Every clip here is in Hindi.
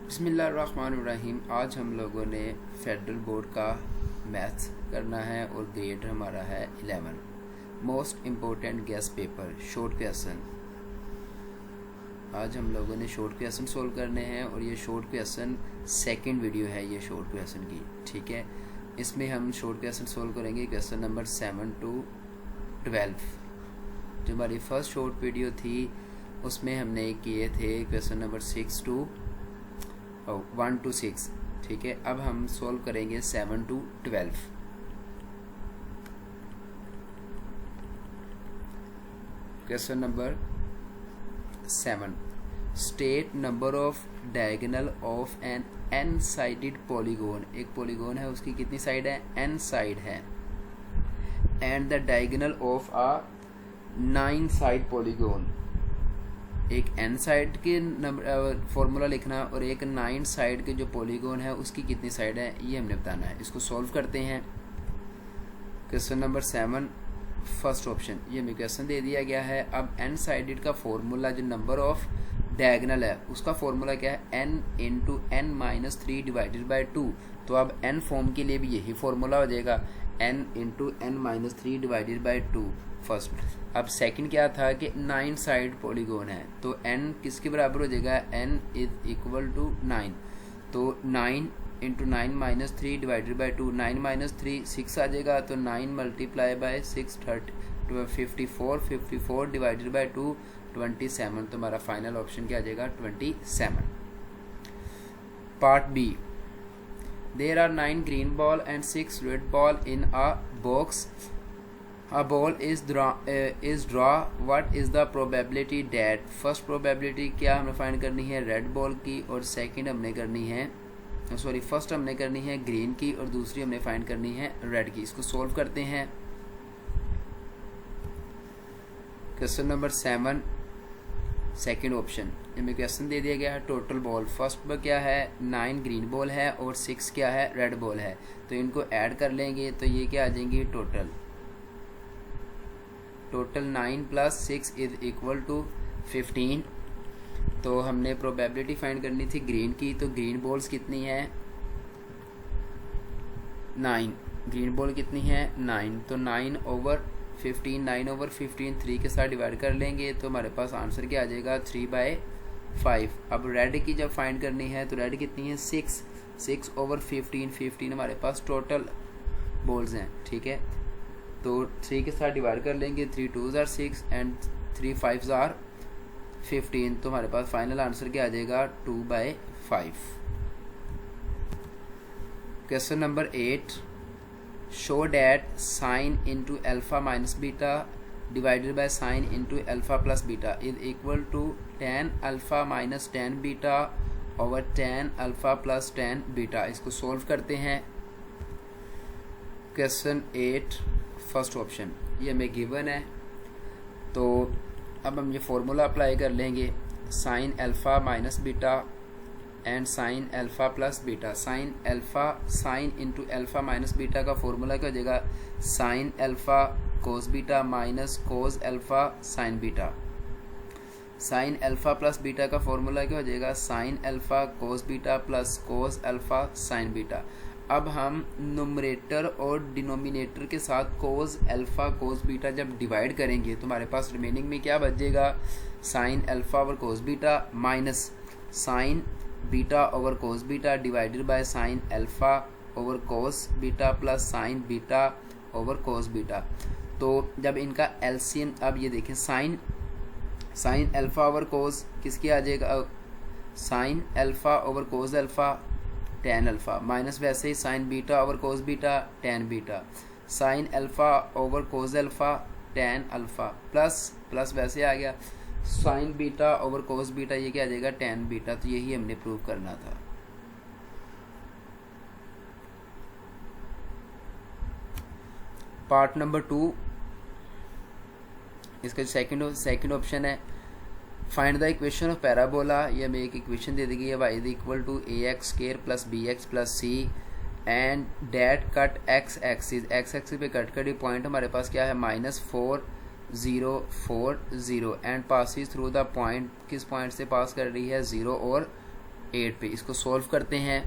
बिस्मिल्लाहिर्रहमानिर्रहीम। आज हम लोगों ने फेडरल बोर्ड का मैथ्स करना है और ग्रेड हमारा है 11। Most important guess paper short question. आज हम लोगों ने शॉर्ट क्वेश्चन सोल्व करने हैं और ये शॉर्ट क्वेश्चन सेकंड वीडियो है ये शॉर्ट क्वेश्चन की, ठीक है। इसमें हम शॉर्ट क्वेश्चन सोल्व करेंगे क्वेश्चन नंबर 7 to 12। जो हमारी फर्स्ट शॉर्ट वीडियो थी उसमें हमने किए थे क्वेश्चन नंबर 1 to 6, ठीक है। अब हम सोल्व करेंगे 7 to 12। Question number 7, state number of diagonal of an n sided polygon. एक पॉलीगोन है, उसकी कितनी साइड है? एन साइड है। And the diagonal of a 9 side polygon. एक एन साइड के नंबर फॉर्मूला लिखना और एक 9 साइड के जो पॉलीगोन है उसकी कितनी साइड है ये हमने बताना है। इसको सॉल्व करते हैं। क्वेश्चन नंबर 7 फर्स्ट ऑप्शन, ये हमें क्वेश्चन दे दिया गया है। अब एन साइडेड का फॉर्मूला जो नंबर ऑफ डायगोनल है उसका फॉर्मूला क्या है? n into n minus 3 divided by 2। तो अब n फॉर्म के लिए भी यही फॉर्मूला हो जाएगा, n into n minus 3 divided by 2 first. अब सेकंड क्या था कि 9 साइड पॉलीगोन है, तो n किसके बराबर हो जाएगा? n is equal to 9। तो 9 into 9 minus 3 divided by 2, 9 minus 3 6 आ जाएगा। तो 9 मल्टीप्लाई बाई 6 54 डिवाइडेड बाई 2 27। तो हमारा फाइनल ऑप्शन क्या आ जाएगा? 27। Part B, there are 9 green ball and 6 red ball in a box. A ball is draw. What is the probability that? First probability क्या हमें फाइंड करनी है? रेड बॉल की, और सेकंड हमने करनी है फर्स्ट हमने करनी है ग्रीन की और दूसरी हमने फाइंड करनी है रेड की। इसको सोल्व करते हैं। क्वेश्चन नंबर 7 सेकंड ऑप्शन, हमें क्वेश्चन दे दिया गया है टोटल बॉल। फर्स्ट में क्या है? 9 ग्रीन बॉल है और 6 क्या है? रेड बॉल है। तो इनको ऐड कर लेंगे तो ये क्या आ जाएंगी? Total 9 plus 6 is equal to 15। तो हमने प्रोबेबिलिटी फाइंड करनी थी ग्रीन की, तो ग्रीन बॉल्स कितनी है? 9। ग्रीन बॉल कितनी है? 9। तो 9 ओवर 15 3 के साथ डिवाइड कर लेंगे तो हमारे पास आंसर क्या आ जाएगा? 3/5। अब रेड की जब फाइंड करनी है तो रेड कितनी है? 6 ओवर 15 हमारे पास टोटल बॉल्स हैं, ठीक है। तो 3 के साथ डिवाइड कर लेंगे, 3 2s are 6 and 3 5s are 15। तो हमारे पास फाइनल आंसर क्या आ जाएगा? 2/5। Question number 8, show that sine into alpha minus beta divided by sine into alpha plus beta is equal to tan alpha minus tan beta over tan alpha plus tan beta. इसको सोल्व करते हैं। क्वेश्चन 8 फर्स्ट ऑप्शन, ये हमें गिवन है, तो अब हम ये फॉर्मूला अप्लाई कर लेंगे। Sine alpha minus beta and sine alpha plus beta. Sign into alpha minus beta का फॉर्मूला क्या हो जाएगा? Sine alpha cos beta minus cos alpha sign beta. Sine alpha plus beta का फॉर्मूला क्या हो जाएगा? Sine alpha cos beta plus cos alpha sign beta. अब हम नोमरेटर और डिनोमिनेटर के साथ कोस अल्फा कोस बीटा जब डिवाइड करेंगे तो हमारे पास रिमेनिंग में क्या बचेगा? Sign alpha over cos beta minus sign beta over cos beta divided by sign alpha over cos beta plus sign beta over cos beta. तो जब इनका एलसीएम, अब ये देखें, साइन अल्फा ओवर कोस किसकी आ जाएगा? Sine alpha over cos alpha tan alpha minus वैसे ही sine beta over cos beta tan beta. Sine alpha over cos alpha tan alpha plus वैसे आ गया sine beta over cos beta, ये क्या आ जाएगा? tan beta. तो यही हमने प्रूव करना था। पार्ट नंबर 2, इसका सेकंड ऑप्शन है, find the equation of parabola. ये हमें एक इक्वेशन दे दी गई है, y is equal to ax square plus bx plus c and that cut x axis. x axis पे कट करी पॉइंट हमारे पास क्या है? -4 0 4 0 and passes through the point. किस पॉइंट से पास कर रही है? 0 और 8 पे। इसको सॉल्व करते हैं।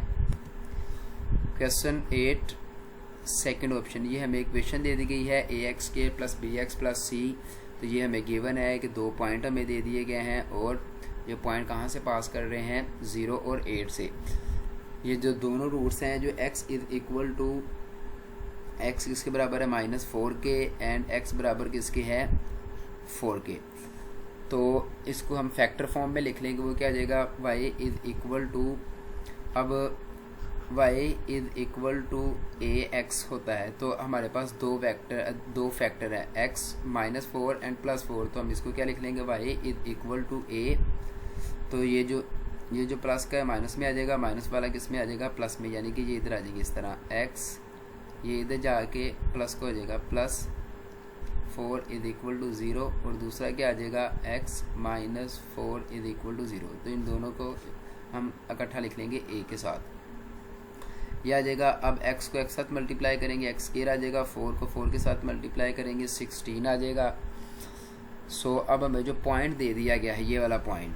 क्वेश्चन 8 सेकंड ऑप्शन, ये हमें इक्वेशन दे दी गई है ax² plus bx plus c। तो ये हमें गिवन है कि 2 पॉइंट हमें दे दिए गए हैं और ये पॉइंट कहाँ से पास कर रहे हैं, 0 और 8 से। ये जो दोनों रूट्स हैं, जो x is equal to x किसके बराबर है -4k एंड x बराबर किसके है 4k। तो इसको हम फैक्टर फॉर्म में लिख लेंगे। वो क्या आ जाएगा, y इज इक्वल टू, अब y is equal to ax होता है तो हमारे पास दो फैक्टर है x -4 एंड +4। तो हम इसको क्या लिख लेंगे, y is equal to a। तो ये जो प्लस का है माइनस में आ जाएगा, माइनस वाला किस में आ जाएगा, प्लस में, यानी कि ये इधर आ जाएगी इस तरह x, ये इधर जाके प्लस को हो जाएगा +4 इज इक्वल टू 0 और दूसरा क्या आ जाएगा x -4 इज इक्वल टू 0। तो इन दोनों को हम इकट्ठा लिख लेंगे a के साथ। यह आ जाएगा, अब x को x साथ मल्टीप्लाई करेंगे, x² आ जाएगा, 4 को 4 के साथ मल्टीप्लाई करेंगे, 16 आ जाएगा। सो अब हमें जो पॉइंट दे दिया गया है, ये वाला पॉइंट,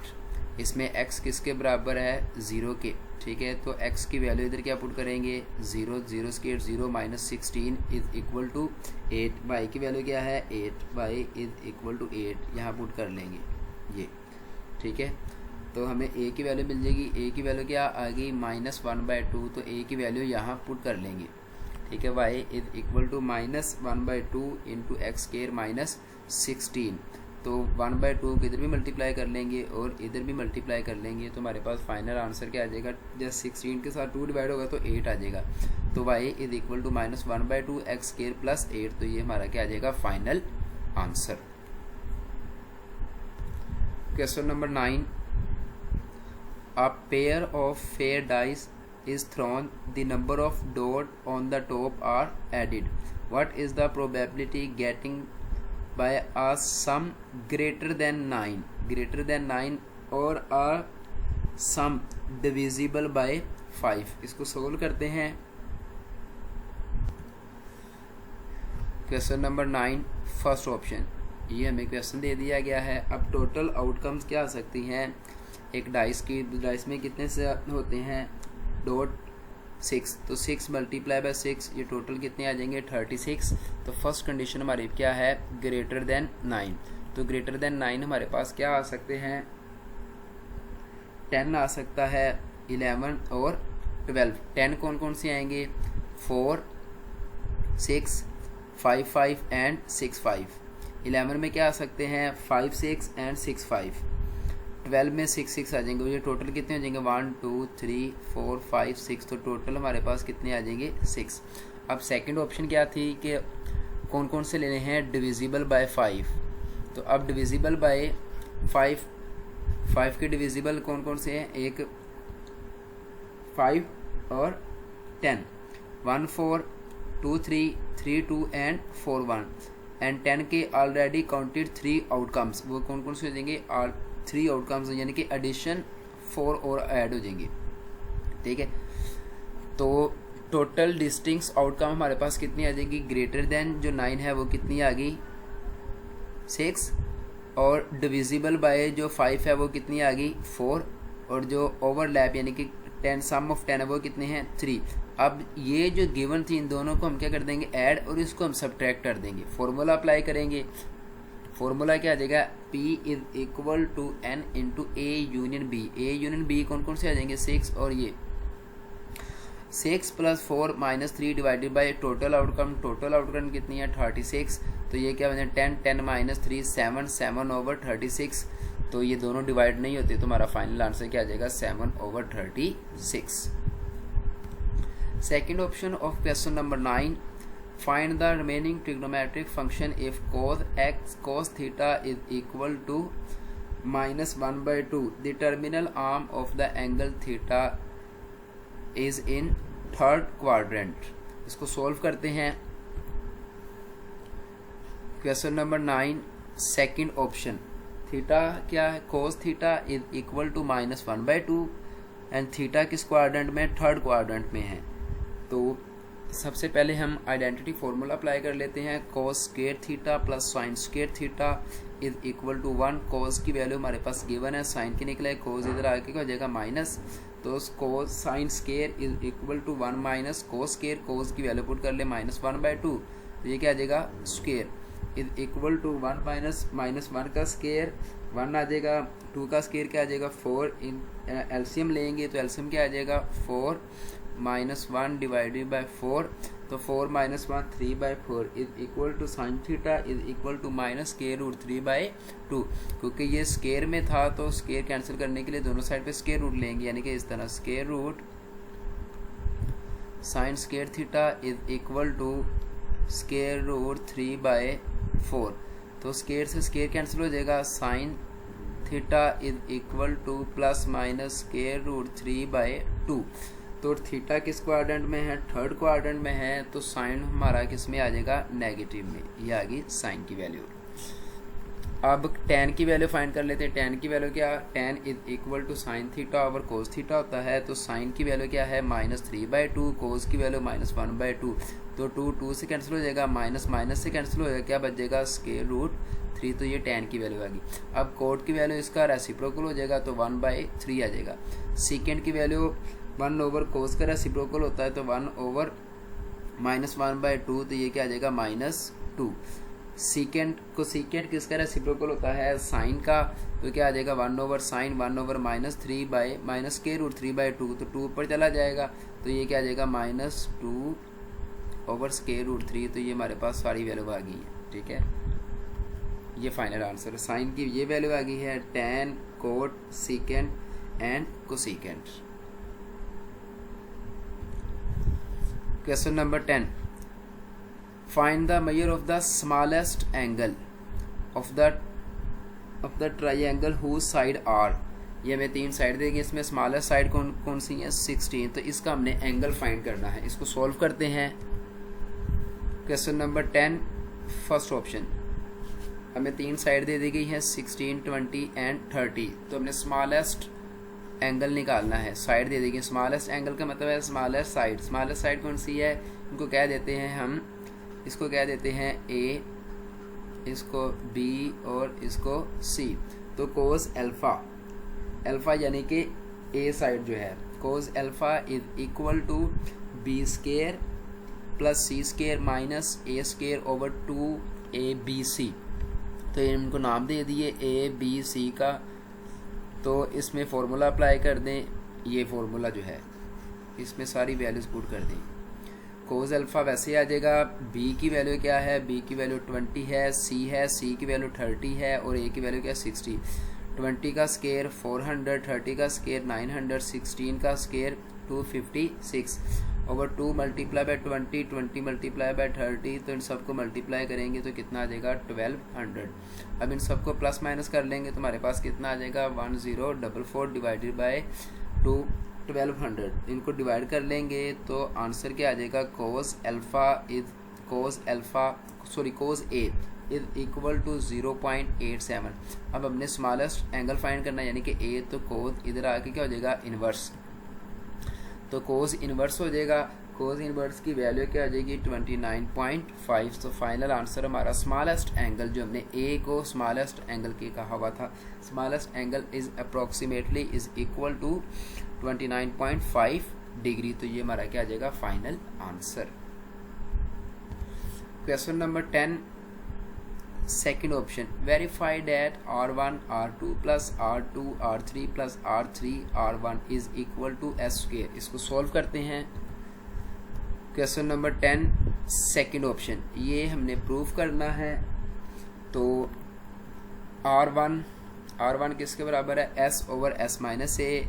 इसमें x किसके बराबर है, 0 के, ठीक है। तो x की वैल्यू इधर क्या पुट करेंगे, 0, 0 square 0 -16 is equal to 8। y की वैल्यू क्या है 8, y इज इक्वल टू 8 यहाँ पुट कर लेंगे ये, ठीक है। तो हमें a की वैल्यू मिल जाएगी, a की वैल्यू क्या आ गई -1/2। तो a की वैल्यू यहाँ पुट कर लेंगे, ठीक है। y is equal to -1/2 into x² -16। तो 1/2 को इधर भी मल्टीप्लाई कर लेंगे और इधर भी मल्टीप्लाई कर लेंगे। तो हमारे पास फाइनल आंसर क्या आ जाएगा, जब 16 के साथ 2 डिवाइड होगा तो 8 आ जाएगा। तो y is equal to -1/2 x² plus 8। तो ये हमारा क्या आ जाएगा, final answer. Question number 9, a pair of fair dice is thrown, the number of dot on the top are added. What is the probability getting by a sum greater than 9 or a sum divisible by 5? इसको सोल्व करते हैं। क्वेश्चन नंबर 9 फर्स्ट ऑप्शन, ये हमें क्वेश्चन दे दिया गया है। अब टोटल आउटकम्स क्या आ सकती हैं, एक डाइस में कितने से होते हैं, डॉट 6। तो 6 मल्टीप्लाई बाय 6, ये टोटल कितने आ जाएंगे 36। तो फर्स्ट कंडीशन हमारी क्या है, ग्रेटर देन 9। तो ग्रेटर देन 9 हमारे पास क्या आ सकते हैं, 10 आ सकता है, 11 और 12। 10 कौन कौन से आएंगे, 4, 6, 5, 5 एंड 6, 5। 11 में क्या आ सकते हैं, 5, 6 एंड 6, 5। 12 में 6, 6 आ जाएंगे। ये टोटल कितने हो जाएंगे, 1, 2, 3, 4, 5, 6। तो टोटल हमारे पास कितने आ जाएंगे, 6। अब सेकंड ऑप्शन क्या थी कि कौन कौन से लेने हैं, डिविजिबल बाय 5। तो अब डिविजिबल बाय 5 के डिविजिबल कौन कौन से हैं, एक 5 और 10, 1 4, 2 3, 3 2 एंड 4 1। एंड 10 के ऑलरेडी काउंटेड 3 आउटकम्स, वो कौन कौन से हो जाएंगे, 3 आउटकम्स, यानी कि एडिशन 4 और ऐड हो जाएंगे, ठीक है। तो टोटल डिस्टिंक्ट आउटकम हमारे पास कितनी आ जाएगी, ग्रेटर देन जो 9 है वो कितनी आ गई, 6, और डिविजिबल बाय जो 5 है वो कितनी आ गई, 4, और जो ओवरलैप यानी कि 10 सम ऑफ 10 है वो कितने हैं, 3। अब ये जो गिवन थी इन दोनों को हम क्या कर देंगे, ऐड, और इसको हम सब्ट्रैक्ट कर देंगे, फॉर्मूला अप्लाई करेंगे। फॉर्मूला क्या आ जाएगा, P is equal to N into A union B। A union B कौन कौन से आ जाएंगे, 6 और ये 6 + 4 - 3 डिवाइडेड बाय टोटल आउटकम कितनी है, 36। तो ये क्या बने, 10 10 - 3 7 7/36। तो ये दोनों डिवाइड नहीं होते, तो हमारा फाइनल आंसर क्या आ जाएगा, 7/36। Second option of question number 9, find the remaining trigonometric function if cos theta is equal to -1/2. The terminal arm of the angle theta is in third quadrant. इसको सॉल्व करते हैं। Question number 9 second option, theta क्या है, cos theta is equal to -1/2 and theta किस क्वाड्रेंट में, थर्ड क्वाड्रेंट में है। तो सबसे पहले हम आइडेंटिटी फॉर्मूला अप्लाई कर लेते हैं, cos square theta plus sine square theta is equal to 1। cos की वैल्यू हमारे पास गिवन है, साइन की निकला है, cos इधर आके हो जाएगा माइनस, तो cos sine square is equal to 1 minus cos square, cos की वैल्यू पुट कर ले -1/2, तो ये क्या आ जाएगा square is equal to 1 minus -1 का स्केयर 1 आ जाएगा, 2 का स्केयर क्या आ जाएगा 4, इन एलसीएम लेंगे तो एलसीएम क्या आ जाएगा 4 -1 डिवाइडेड बाय 4, तो 4 - 1 3/4 is equal to sine theta is equal to -√3/2। क्योंकि ये स्केयर में था तो स्केयर कैंसिल करने के लिए दोनों साइड पे स्केयर रूट लेंगे, यानी कि इस तरह square root sine square theta is equal to square root 3/4, तो स्केयर से स्केयर कैंसिल हो जाएगा, sine theta is equal to plus minus square root 3/2। तो थीटा किस क्वाड्रेंट में है, थर्ड क्वाड्रेंट में है, तो साइन हमारा किस में आ जाएगा नेगेटिव में, ये आ गई साइन की वैल्यू। अब tan की वैल्यू फाइंड कर लेते हैं। tan की वैल्यू क्या, tan is equal to sine theta over cos theta होता है, तो साइन की वैल्यू क्या है -3/2, कोस की वैल्यू -1/2, तो 2 से कैंसिल हो जाएगा, माइनस से कैंसिल हो जाएगा, क्या बच जाएगा स्केयर रूट 3, तो ये tan की वैल्यू आ गई। अब कोट की वैल्यू इसका रेसिप्रोकल हो जाएगा तो 1/3 आ जाएगा। सीकेंड की वैल्यू 1 ओवर कोस का रेसिप्रोकल होता है तो 1 ओवर -1/2, तो ये क्या आ जाएगा -2। सीकेंड किसका रेसिप्रोकल होता है साइन का, तो क्या आ जाएगा 1 ओवर साइन 1 ओवर -3/2, तो 2 ऊपर चला जाएगा, तो ये क्या आ जाएगा -2 ओवर स्केयर रूट 3, तो ये हमारे पास सारी वैल्यू आ गई है। ठीक है, ये फाइनल आंसर है। साइन की ये वैल्यू आ गई है, tan, cot, secant and cosecant. Question number 10, find the measure of the smallest angle of the triangle whose side are। ये हमें 3 साइड देंगे, इसमें स्मॉलेस्ट साइड कौन सी है 16, तो इसका हमने एंगल फाइंड करना है। इसको सॉल्व करते हैं। क्वेश्चन नंबर 10 फर्स्ट ऑप्शन, हमें 3 साइड दे दी गई है 16, 20 एंड 30, तो हमने स्मॉलेस्ट एंगल निकालना है। साइड दे दी गई, स्मॉलेस्ट एंगल का मतलब है स्मॉलेस्ट साइड। स्मॉलेस्ट साइड कौन सी है, इनको कह देते हैं हम, इसको कह देते हैं A, इसको B और इसको C। तो कोस अल्फा यानी कि A साइड जो है, cos alpha is equal to B square plus C square minus A square over 2ABC। तो इनको नाम दे दिए ABC का, तो इसमें फॉर्मूला अप्लाई कर दें। ये फॉर्मूला जो है इसमें सारी वैल्यूज पुट कर दें। कोस अल्फा वैसे आ जाएगा, B की वैल्यू क्या है, B की वैल्यू 20 है, C की वैल्यू 30 है और A की वैल्यू क्या 60। 20 का स्केयर 400, 30 का स्केयर 900, 16 का square 256 over 2 multiply by 20, 20 multiply by 30, तो इन सबको मल्टीप्लाई करेंगे तो कितना आ जाएगा 1200। अब इन सबको प्लस माइनस कर लेंगे तो हमारे पास कितना आ जाएगा 1044 डिवाइडेड बाय 1200। इनको डिवाइड कर लेंगे तो आंसर क्या आ जाएगा, कोस ए इज इक्वल टू 0.87। अब हमने स्मॉलेस्ट एंगल फाइंड करना है, यानी कि ए, तो कोस इधर आके क्या हो जाएगा इन्वर्स, तो कोस इन्वर्स हो जाएगा। कोस इन्वर्स की वैल्यू क्या हो जाएगी 29.5। तो फाइनल आंसर हमारा स्मॉलेस्ट एंगल, जो हमने ए को स्मॉलेस्ट एंगल की कहा हुआ था, smallest angle is approximately is equal to 29.5 degree, तो ये हमारा क्या आ जाएगा final answer. Question number 10 second option, verify that R1 R2 plus R2 R3 plus R3 R1 is equal to S square. इसको सॉल्व करते हैं। क्वेश्चन नंबर 10 सेकेंड ऑप्शन, ये हमने प्रूव करना है। तो R1 किसके बराबर है, S over S minus A,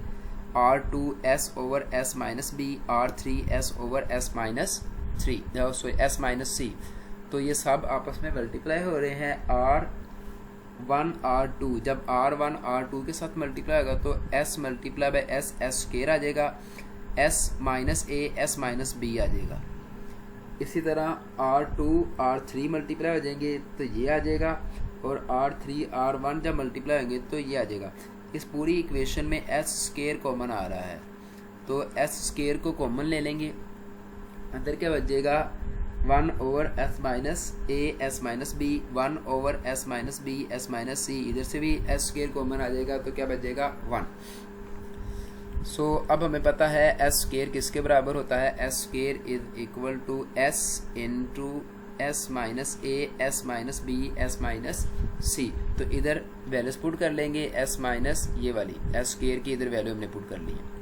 R2 S over S minus B, R3 S over S minus 3, S minus C। तो ये सब आपस में मल्टीप्लाई हो रहे हैं। R1 R2, जब R1 R2 के साथ मल्टीप्लाई होगा तो S multiply by S square आ जाएगा, S minus A S minus B आ जाएगा। इसी तरह R2 R3 मल्टीप्लाई हो जाएंगे तो ये आ जाएगा, और R3 R1 जब मल्टीप्लाई होंगे तो ये आ जाएगा। इस पूरी इक्वेशन में S स्क्वायर कॉमन आ रहा है, तो S स्क्वायर को कॉमन ले लेंगे, अंदर क्या बचेगा 1 over S minus A S minus B, 1 over S minus B S minus C, इधर से भी S स्क्वायर कॉमन आ जाएगा तो क्या बचेगा 1। सो अब हमें पता है एस स्क्वायर किसके बराबर होता है, S square is equal to S into S minus A S minus B S minus C. तो इधर वैल्यूज पुट कर लेंगे, एस माइनस ये वाली एस स्क्वायर की इधर वैल्यू हमने पुट कर ली है।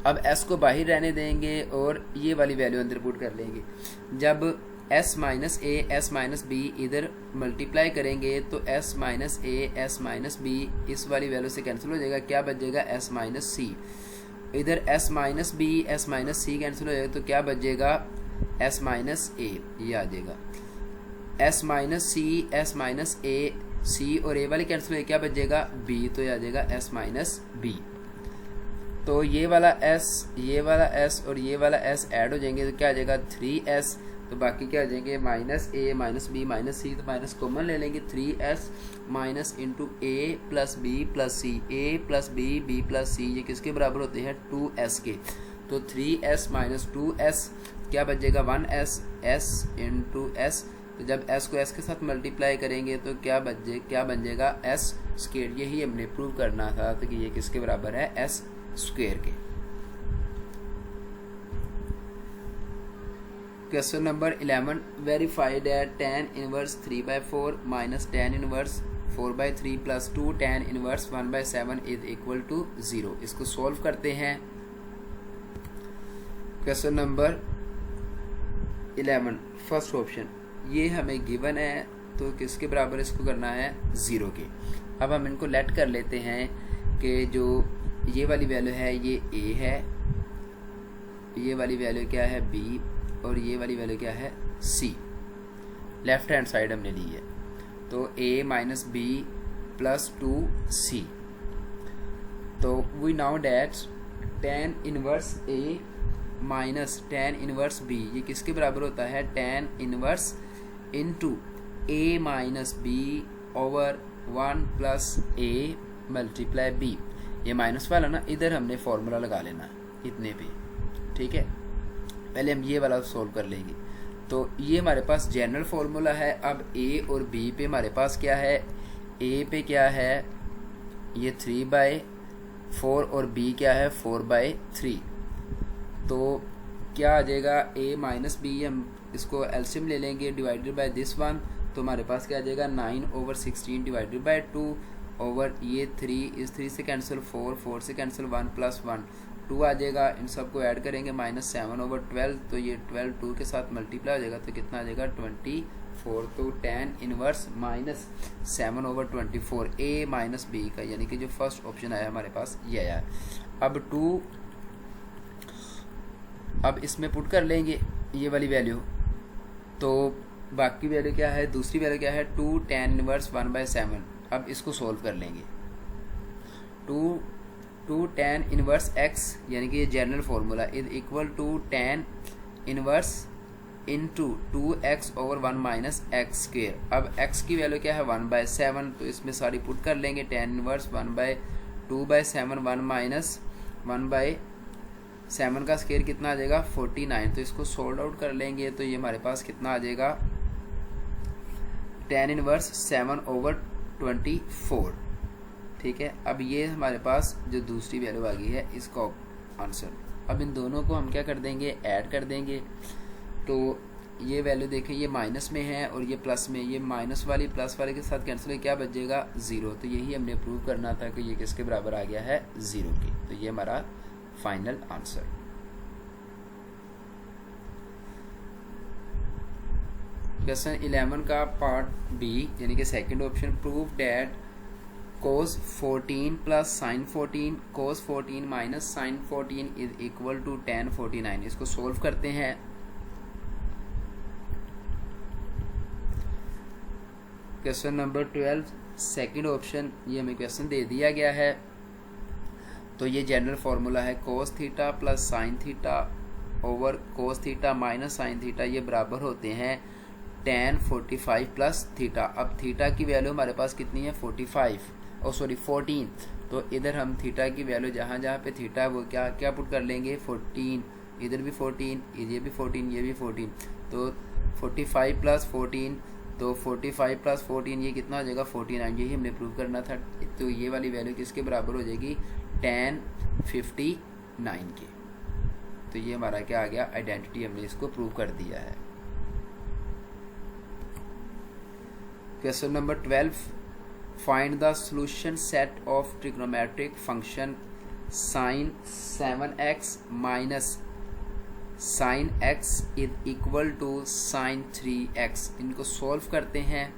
अब एस को बाहर रहने देंगे और ये वाली वैल्यू अंदर पुट कर लेंगे। जब S minus A S minus B इधर मल्टीप्लाई करेंगे तो S minus A S minus B इस वाली वैल्यू से कैंसिल हो जाएगा, क्या बच जाएगा एस माइनस सी। इधर S minus B S minus C cancel हो जाएगा तो क्या बचेगा एस माइनस ए, ये आ जाएगा S minus C S minus A, C और ए वाली कैंसिल हो जाएगा, क्या बचेगा बी, तो ये आ जाएगा एस माइनस बी। तो ये वाला एस और ये वाला एस ऐड हो जाएंगे तो क्या आ जाएगा 3s, तो बाकी क्या आ जाएंगे माइनस ए माइनस बी माइनस सी, तो माइनस कॉमन ले लेंगे 3s माइनस इंटू ए प्लस बी प्लस सी, ए प्लस बी बी प्लस सी, ये किसके बराबर होते हैं 2s के। तो 3s माइनस 2s क्या बचेगा 1s, s इंटू s, तो जब s को s के साथ मल्टीप्लाई करेंगे तो क्या बन जाएगा s स्क्वायर। यही हमने प्रूव करना था तो कि ये किसके बराबर है s स्क्वायर के। Question number 11, verify that tan inverse 3/4 minus tan inverse 4/3 plus 2 tan inverse 1/7 is equal to 0। इसको सॉल्व करते हैं। क्वेश्चन नंबर 11 फर्स्ट ऑप्शन, ये हमें गिवन है तो किसके बराबर इसको करना है 0 के। अब हम इनको लेट कर लेते हैं कि जो ये वाली वैल्यू है ये a है, ये वाली वैल्यू क्या है b और ये वाली वैल्यू क्या है c। लेफ्ट हैंड साइड हमने ली है तो a minus b plus 2c। तो we know that tan inverse a minus tan inverse b ये किसके बराबर होता है tan inverse into a minus b over 1 plus a multiply b। ये माइनस वाला ना इधर हमने फॉर्मूला लगा लेना इतने पे, ठीक है। पहले हम ये वाला सोल्व कर लेंगे। तो ये हमारे पास जनरल फॉर्मूला है। अब a और b पे हमारे पास क्या है, a पे क्या है ये 3/4 और b क्या है 4/3। तो क्या आ जाएगा a माइनस b, हम इसको एलसीएम ले लेंगे डिवाइडेड बाय दिस वन, तो हमारे पास क्या आ जाएगा 9/16 डिवाइडेड बाय 2 ओवर ये 3 इस 3 से कैंसिल 4 से कैंसिल 1 प्लस 1 2 आ जाएगा। इन सबको ऐड करेंगे -7/12, तो ये 12 2 के साथ मल्टीप्लाई हो जाएगा तो कितना आ जाएगा 24। तो tan inverse -7/24 a minus b का, यानी कि जो फर्स्ट ऑप्शन आया हमारे पास ये आया। अब 2 अब इसमें पुट कर लेंगे ये वाली वैल्यू, तो बाकी वैल्यू क्या है, दूसरी वैल्यू क्या है 2 tan इनवर्स 1/7। अब इसको सोल्व कर लेंगे। 2 tan इनवर्स x यानी कि ये general formula is equal to tan inverse into 2x over 1 minus x square. अब x की वैल्यू क्या है 1/7, तो इसमें सारी पुट कर लेंगे। tan इनवर्स 1/2/7 1 माइनस 1/7 का स्क्वेयर कितना आ जाएगा 49। तो इसको सोल्व आउट कर लेंगे तो ये हमारे पास कितना आ जाएगा tan इनवर्स 7/24, ठीक है। अब ये हमारे पास जो दूसरी वैल्यू आ गई है इसका आंसर। अब इन दोनों को हम क्या कर देंगे, ऐड कर देंगे। तो ये वैल्यू देखें ये माइनस में है और ये प्लस में, ये माइनस वाली प्लस वाले के साथ कैंसिल हो क्या बचेगा 0। तो यही हमने प्रूव करना था कि ये किसके बराबर आ गया है 0 के। तो ये हमारा फाइनल आंसर। क्वेश्चन 11 का पार्ट बी यानी कि second option, prove that cos 14 plus sin 14 cos 14 minus sin 14 is equal to tan 49। इसको सोल्व करते हैं। क्वेश्चन नंबर 12 सेकंड ऑप्शन, ये हमें क्वेश्चन दे दिया गया है। तो ये जनरल फॉर्मूला है cos theta plus sin theta over cos theta minus sin theta, ये बराबर होते हैं tan 45 प्लस थीटा। अब थीटा की वैल्यू हमारे पास कितनी है 14। तो इधर हम थीटा की वैल्यू जहाँ जहाँ पे थीटा है वो क्या पुट कर लेंगे 14, इधर भी 14, ये भी 14, ये भी 14। तो 45 प्लस 14 तो 45 प्लस 14 ये कितना हो जाएगा 49, यही हमने प्रूव करना था। तो ये वाली वैल्यू किसके बराबर हो जाएगी tan 59 के। तो ये हमारा क्या आ गया, आइडेंटिटी हमने इसको प्रूव कर दिया है। Question number 12, find the solution set of trigonometric function sin 7x minus sin x is equal to sin 3x। इनको सॉल्व करते हैं।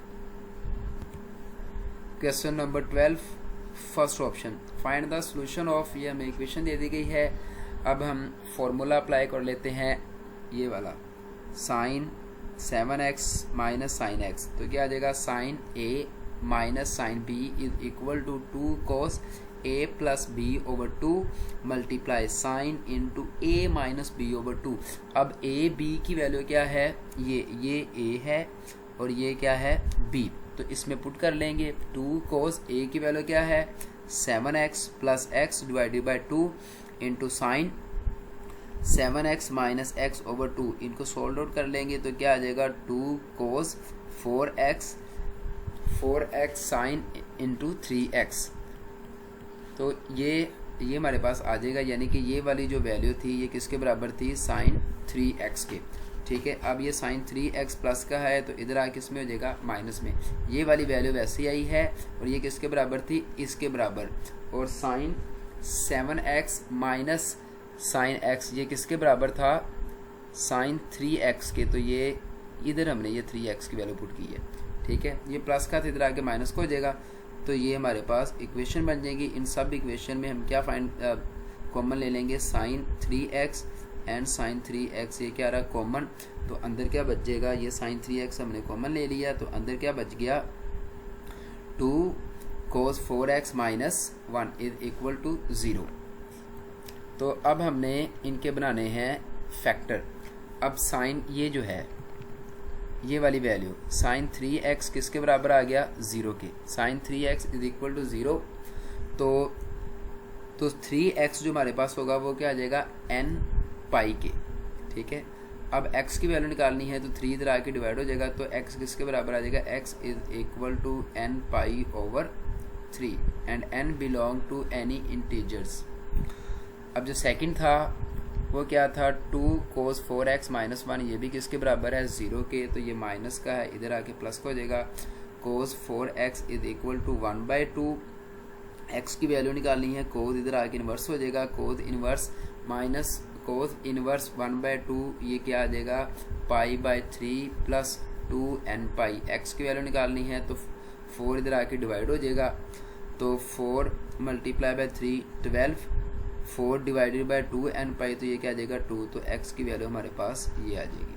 Question number 12, first option, find the solution of, ये हमें इक्वेशन दे दी गई है। अब हम फॉर्मूला अप्लाई कर लेते हैं, ये वाला sin 7x minus sin x, तो क्या आ जाएगा sin a minus sin b is equal to 2 cos a plus b over 2 multiply sine into a minus b over 2। अब a b की वैल्यू क्या है, ये a है और ये क्या है b, तो इसमें पुट कर लेंगे। 2 cos a की वैल्यू क्या है 7x plus x divided by 2 into sine 7x minus x over 2, इनको सोल्व आउट कर लेंगे तो क्या आ जाएगा 2 cos 4x sine into 3x। तो ये हमारे पास आ जाएगा, यानी कि ये वाली जो वैल्यू थी ये किसके बराबर थी साइन 3x के। ठीक है, अब ये साइन 3x प्लस का है तो इधर आके किस में हो जाएगा माइनस में। ये वाली वैल्यू वैसे ही आई है और ये किसके बराबर थी इसके बराबर, और sign 7x minus sign x ये किसके बराबर था साइन 3x के। तो ये इधर हमने ये 3x की वैल्यू पुट की है। ठीक है, ये प्लस का था इधर आके माइनस को हो जाएगा, तो ये हमारे पास इक्वेशन बन जाएगी। इन सब इक्वेशन में हम क्या फाइंड कॉमन ले लेंगे sign 3x and sign 3x, ये क्या रहा कॉमन, तो अंदर क्या बच जाएगा, ये साइन 3x हमने कॉमन ले लिया तो अंदर क्या बच गया 2 cos 4x minus 1 is equal to 0। तो अब हमने इनके बनाने हैं फैक्टर। अब साइन ये जो है ये वाली वैल्यू साइन 3x किसके बराबर आ गया 0 के, sign 3x is equal to 0। तो 3x जो हमारे पास होगा वो क्या आ जाएगा n पाई के। ठीक है, अब x की वैल्यू निकालनी है तो 3 इधर आके डिवाइड हो जाएगा, तो x किसके बराबर आ जाएगा x is equal to n pi over 3 and n belong to any integers. अब जो सेकंड था वो क्या था 2 cos 4x माइनस 1, ये भी किसके बराबर है 0 के, तो ये माइनस का है इधर आके प्लस का हो जाएगा। cos 4x is equal to 1/2, x की वैल्यू निकालनी है cos इधर आके इन्वर्स हो जाएगा, cos inverse minus cos inverse 1/2, ये क्या आ जाएगा π/3 प्लस 2n पाई। x की वैल्यू निकालनी है तो 4 इधर आके डिवाइड हो जाएगा, तो 4 multiply by 3 12, 4 divided by 2n पाई, तो ये क्या आ जाएगा 2, तो x की वैल्यू हमारे पास ये आ जाएगी।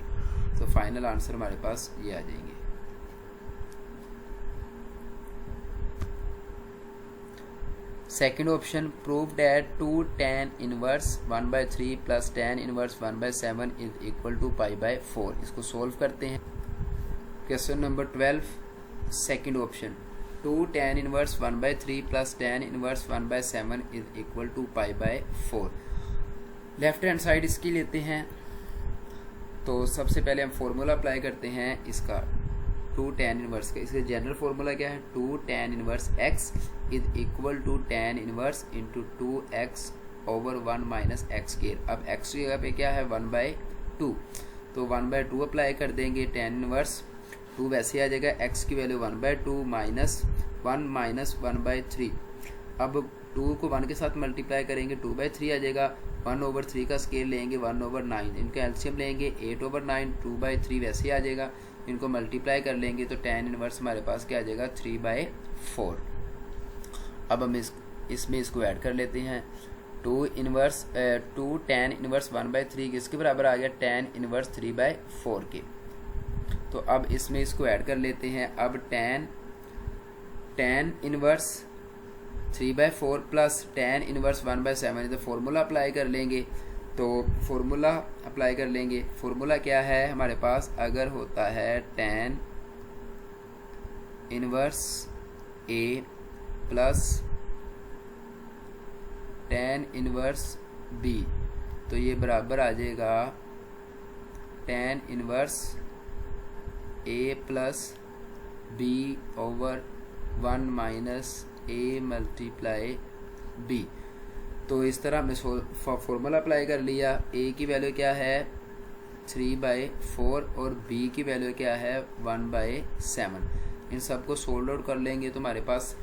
तो फाइनल आंसर हमारे पास ये आ जाएंगे। Second option, prove that 2 tan inverse 1/3 plus tan inverse 1/7 is equal to π/4। इसको सोल्व करते हैं। Question number 12, second option, 2 tan inverse 1/3 plus tan inverse 1/7 is equal to π/4। Left hand side इसकी लेते हैं, तो सबसे पहले हम फॉर्मूला अप्लाई करते हैं इसका 2 tan इनवर्स का। इसका जनरल फॉर्मूला क्या है 2 tan inverse x is equal to tan inverse into 2x over 1 minus x square. अब x की जगह पे क्या है 1/2, तो 1/2 अप्लाई कर देंगे, tan इनवर्स 2 वैसे आ जाएगा, x की वैल्यू 1/2 माइनस 1 माइनस 1/3। अब 2 को 1 के साथ मल्टीप्लाई करेंगे 2/3 आ जाएगा, 1/3 का स्केल लेंगे 1/9, इनका एलसीएम लेंगे 8/9, 2/3 वैसे आ जाएगा, इनको मल्टीप्लाई कर लेंगे तो tan इनवर्स हमारे पास क्या आ जाएगा 3/4। अब हम इसमें इसको ऐड कर लेते हैं, 2 tan इनवर्स 1/3 किसके बराबर आ गया tan इनवर्स 3/4 के। तो अब इसमें इसको ऐड कर लेते हैं। अब tan inverse 3/4 plus tan inverse 1/7, तो फॉर्मूला अप्लाई कर लेंगे। तो फॉर्मूला अप्लाई कर लेंगे, फॉर्मूला क्या है हमारे पास, अगर होता है tan inverse a plus tan inverse b, तो ये बराबर आ जाएगा tan inverse a plus B over 1 minus A multiply B. तो इस तरह हमने फॉर्मूला अप्लाई कर लिया। ए की वैल्यू क्या है 3/4 और बी की वैल्यू क्या है 1/7। इन सबको सोल्व आउट कर लेंगे तो हमारे पास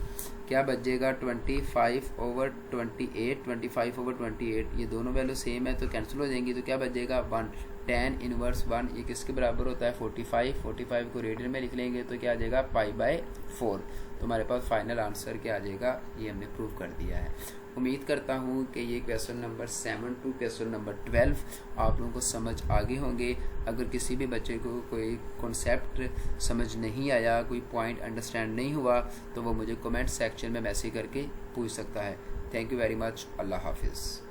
क्या बचेगा 25/28। 25/28 ये दोनों वैल्यू सेम है तो कैंसिल हो जाएंगी, तो क्या बचेगा 1। tan इनवर्स 1 ये किसके बराबर होता है 45। 45 को रेडियन में लिख लेंगे तो क्या आ जाएगा π/4। तो हमारे पास फाइनल आंसर क्या आ जाएगा, ये हमने प्रूव कर दिया है। उम्मीद करता हूँ कि ये question number 7 to question number 12 आप लोगों को समझ आगे होंगे। अगर किसी भी बच्चे को कोई कॉन्सेप्ट समझ नहीं आया, कोई पॉइंट अंडरस्टैंड नहीं हुआ, तो वो मुझे कमेंट सेक्शन में मैसेज करके पूछ सकता है। Thank you very much. अल्लाह हाफिज़।